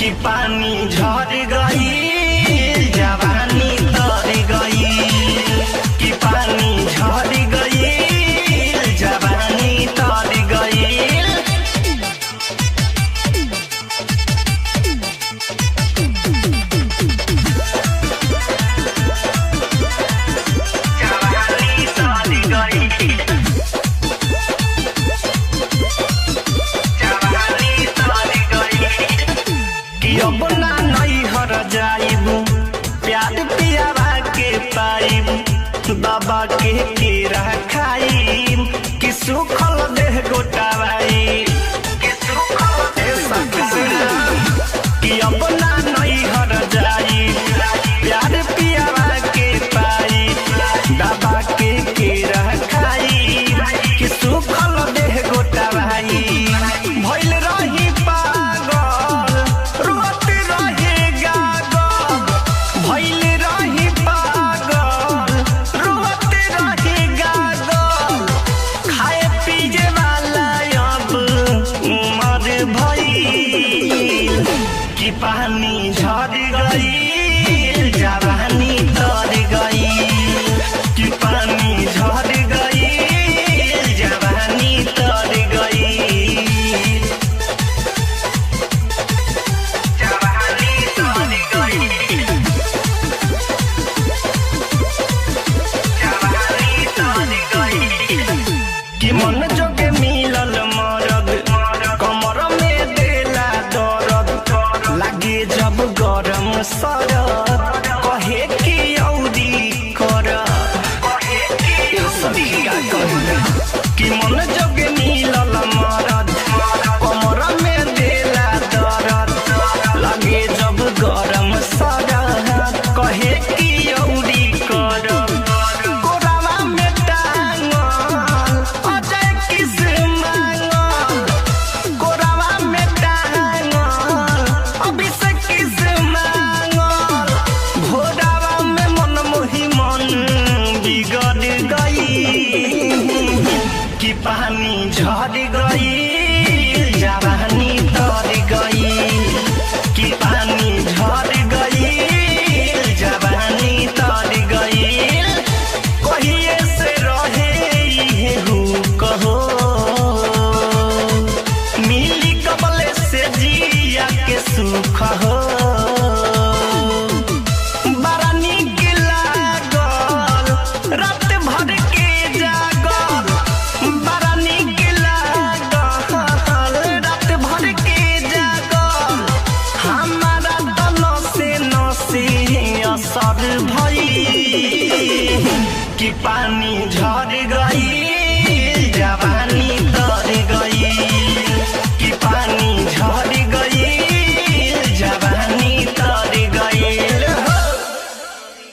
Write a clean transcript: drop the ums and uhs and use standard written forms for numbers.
कि पानी झड़ गई जवानी तर गई, कि पानी झड़ गई जवानी तर गई। अपना नैहर जाइब प्यार पियावा के पाइब, बाबा के केरा खाइब कि सुखल देह गोटावाई, कि अपना नैहर जाइब प्यार पियावा के पाइब, बाबा के केरा खाइब कि सुखल देह गोटावाई। भइल रही कि पानी झड़ गई जवानी तर गई, कि पानी झड़ गई जवानी तर गई, जवानी तर गई, जवानी तर गई। कि मन जोगे मिलल मरद कमर में देला दर्द, लागे जब गरम सरद कहे कि औरी कर, कि मन जोगे मिलल मरद कमर में देला दर्द, लागे जब गरम सरद कहे कि औरी कर। कोरावा में टांगल अजय किस मांगल, कोरावा में टांगल अभिषेक किस मांगल, भोरावा में मन मोही मन बिगड़ गई, कि पानी झड़ गई जवानी तर गई, कि पानी झड़ गई जवानी तर गई। कहिए से रहे कहो मिली कबले से जिया के सुख हो, बड़ा नीक लागल रात भर के जागल, बड़ा नीक लागल रात भर के जागल, हमारा तन से नसे असर भई, कि पानी झड़ गई